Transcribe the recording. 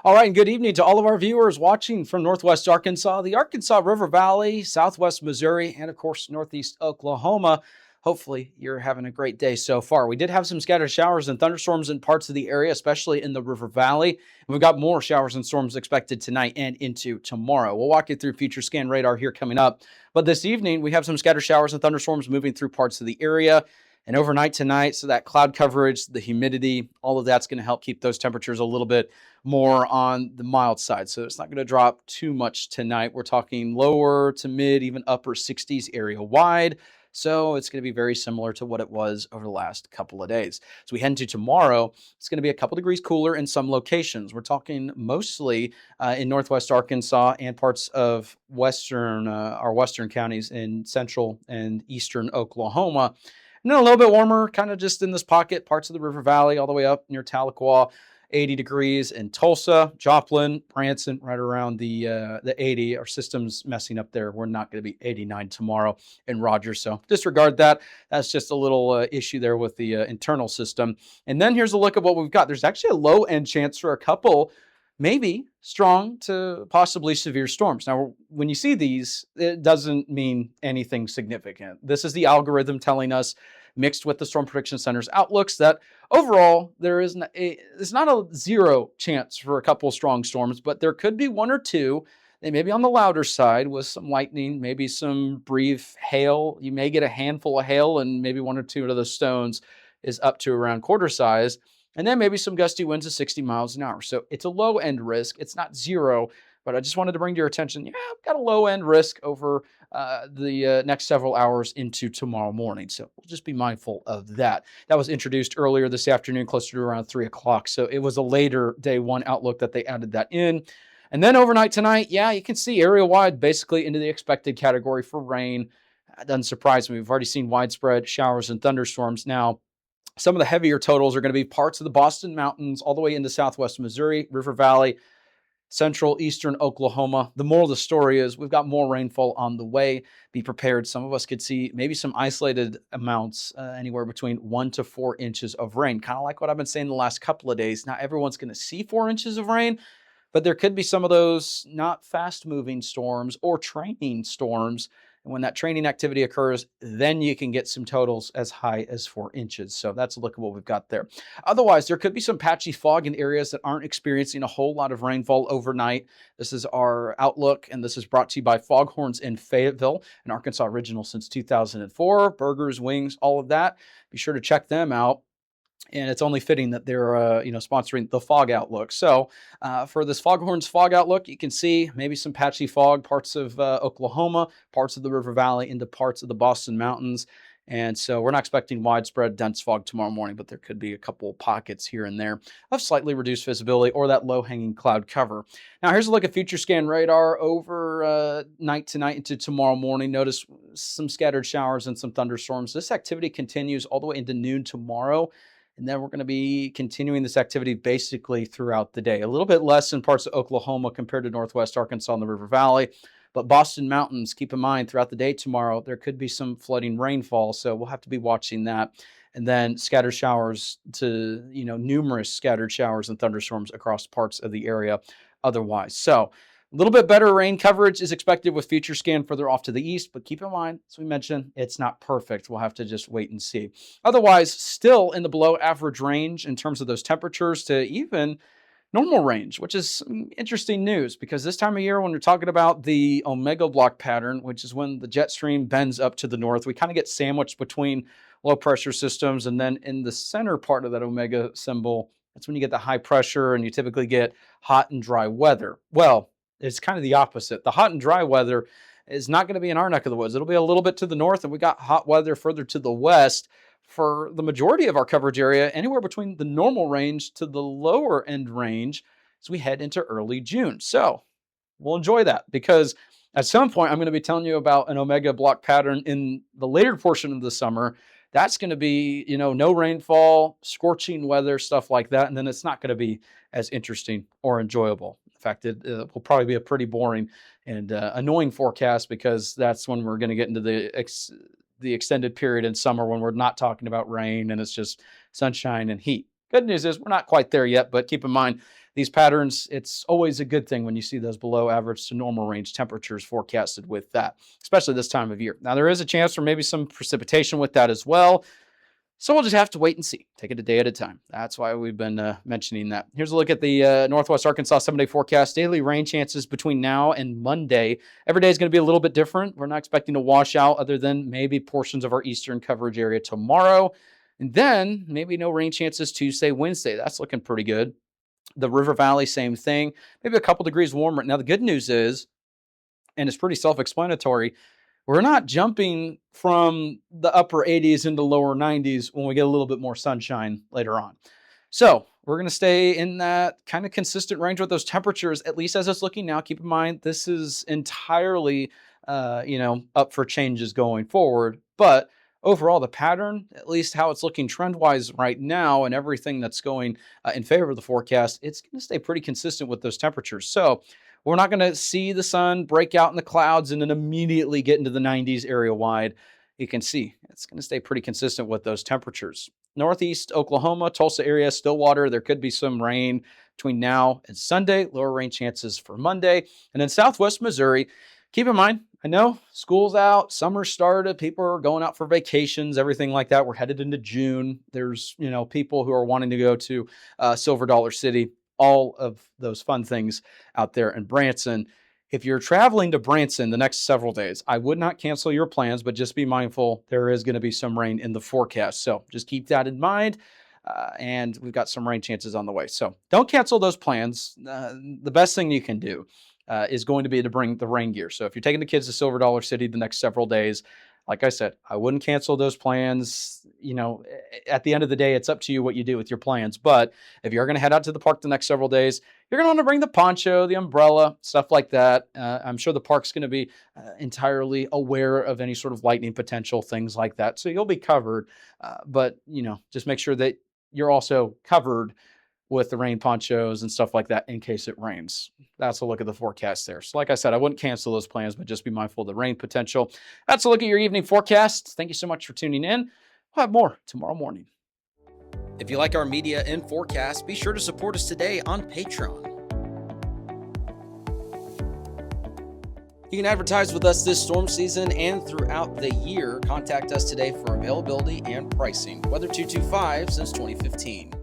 All right, and good evening to all of our viewers watching from Northwest Arkansas, the Arkansas River Valley, Southwest Missouri, and of course, Northeast Oklahoma. Hopefully, you're having a great day so far. We did have some scattered showers and thunderstorms in parts of the area, especially in the River Valley. And we've got more showers and storms expected tonight and into tomorrow. We'll walk you through future scan radar here coming up. But this evening, we have some scattered showers and thunderstorms moving through parts of the area. And overnight tonight, so that cloud coverage, the humidity, all of that's going to help keep those temperatures a little bit more on the mild side. So it's not going to drop too much tonight. We're talking lower to mid, even upper 60s area wide. So it's going to be very similar to what it was over the last couple of days. So we head into tomorrow, it's going to be a couple degrees cooler in some locations. We're talking mostly in Northwest Arkansas and parts of our western counties in central and eastern Oklahoma. And then a little bit warmer, kind of just in this pocket, parts of the River Valley, all the way up near Tahlequah, 80 degrees in Tulsa, Joplin, Branson, right around the 80. Our system's messing up there. We're not going to be 89 tomorrow in Rogers, so disregard that. That's just a little issue there with the internal system. And then here's a look at what we've got. There's actually a low end chance for a couple maybe strong to possibly severe storms. Now, when you see these, it doesn't mean anything significant. This is the algorithm telling us, mixed with the Storm Prediction Center's outlooks, that overall there's not a zero chance for a couple strong storms, but there could be one or two. They may be on the louder side with some lightning, maybe some brief hail. You may get a handful of hail, and maybe one or two of those stones is up to around quarter size. And then maybe some gusty winds of 60 miles an hour. So it's a low end risk. It's not zero, but I just wanted to bring to your attention, I've got a low end risk over the next several hours into tomorrow morning. So we'll just be mindful of that. That was introduced earlier this afternoon, closer to around 3 o'clock. So it was a later day one outlook that they added that in. And then overnight tonight, you can see area wide basically into the expected category for rain. That doesn't surprise me. We've already seen widespread showers and thunderstorms. Now, some of the heavier totals are going to be parts of the Boston Mountains all the way into southwest Missouri, River Valley, central eastern Oklahoma. The moral of the story is we've got more rainfall on the way. Be prepared. Some of us could see maybe some isolated amounts, anywhere between 1 to 4 inches of rain. Kind of like what I've been saying the last couple of days. Not everyone's going to see 4 inches of rain, but there could be some of those not fast-moving storms or training storms. And when that training activity occurs, then you can get some totals as high as 4 inches. So that's a look at what we've got there. Otherwise, there could be some patchy fog in areas that aren't experiencing a whole lot of rainfall overnight. This is our outlook, and this is brought to you by Foghorns in Fayetteville, an Arkansas original since 2004. Burgers, wings, all of that. Be sure to check them out. And it's only fitting that they're, sponsoring the fog outlook. So for this Foghorns fog outlook, you can see maybe some patchy fog, parts of Oklahoma, parts of the River Valley, into parts of the Boston Mountains. And so we're not expecting widespread dense fog tomorrow morning, but there could be a couple pockets here and there of slightly reduced visibility or that low-hanging cloud cover. Now, here's a look at future scan radar over night tonight into tomorrow morning. Notice some scattered showers and some thunderstorms. This activity continues all the way into noon tomorrow. And then we're going to be continuing this activity basically throughout the day. A little bit less in parts of Oklahoma compared to Northwest Arkansas and the River Valley. But Boston Mountains, keep in mind, throughout the day tomorrow, there could be some flooding rainfall. So we'll have to be watching that. And then scattered showers to, numerous scattered showers and thunderstorms across parts of the area otherwise. So a little bit better rain coverage is expected with future scan further off to the east, but keep in mind, as we mentioned, it's not perfect. We'll have to just wait and see. Otherwise, still in the below average range in terms of those temperatures to even normal range, which is some interesting news because this time of year when we're talking about the Omega block pattern, which is when the jet stream bends up to the north, we kind of get sandwiched between low pressure systems, and then in the center part of that Omega symbol, that's when you get the high pressure and you typically get hot and dry weather. Well, it's kind of the opposite. The hot and dry weather is not going to be in our neck of the woods. It'll be a little bit to the north, and we got hot weather further to the west for the majority of our coverage area, anywhere between the normal range to the lower end range as we head into early June. So we'll enjoy that because at some point I'm going to be telling you about an Omega block pattern in the later portion of the summer. That's going to be, no rainfall, scorching weather, stuff like that. And then it's not going to be as interesting or enjoyable. In fact, it will probably be a pretty boring and annoying forecast because that's when we're going to get into the extended period in summer when we're not talking about rain and it's just sunshine and heat. Good news is we're not quite there yet, but keep in mind these patterns, it's always a good thing when you see those below average to normal range temperatures forecasted with that, especially this time of year. Now, there is a chance for maybe some precipitation with that as well. So we'll just have to wait and see. Take it a day at a time. That's why we've been mentioning that. Here's a look at the Northwest Arkansas 7-day forecast. Daily rain chances between now and Monday. Every day is going to be a little bit different. We're not expecting to wash out other than maybe portions of our eastern coverage area tomorrow. And then maybe no rain chances Tuesday, Wednesday. That's looking pretty good. The River Valley, same thing. Maybe a couple degrees warmer. Now, the good news is, and it's pretty self-explanatory, we're not jumping from the upper 80s into lower 90s when we get a little bit more sunshine later on. So we're going to stay in that kind of consistent range with those temperatures, at least as it's looking now. Keep in mind, this is entirely, up for changes going forward. But overall, the pattern, at least how it's looking trend-wise right now and everything that's going in favor of the forecast, it's going to stay pretty consistent with those temperatures. So we're not going to see the sun break out in the clouds and then immediately get into the 90s area-wide. You can see it's going to stay pretty consistent with those temperatures. Northeast Oklahoma, Tulsa area, Stillwater, there could be some rain between now and Sunday. Lower rain chances for Monday. And then Southwest Missouri, keep in mind, I know school's out, summer started, people are going out for vacations, everything like that. We're headed into June. There's, people who are wanting to go to Silver Dollar City, all of those fun things out there in Branson. If you're traveling to Branson the next several days, I would not cancel your plans, but just be mindful there is going to be some rain in the forecast. So just keep that in mind. And we've got some rain chances on the way. So don't cancel those plans. The best thing you can do is going to be to bring the rain gear. So if you're taking the kids to Silver Dollar City the next several days, like I said, I wouldn't cancel those plans. At the end of the day, it's up to you what you do with your plans. But if you're going to head out to the park the next several days, you're going to want to bring the poncho, the umbrella, stuff like that. I'm sure the park's going to be entirely aware of any sort of lightning potential, things like that. So you'll be covered. But just make sure that you're also covered with the rain ponchos and stuff like that in case it rains. That's a look at the forecast there. So like I said, I wouldn't cancel those plans, but just be mindful of the rain potential. That's a look at your evening forecast. Thank you so much for tuning in. We'll have more tomorrow morning. If you like our media and forecast, be sure to support us today on Patreon. You can advertise with us this storm season and throughout the year. Contact us today for availability and pricing. Weather 225 since 2015.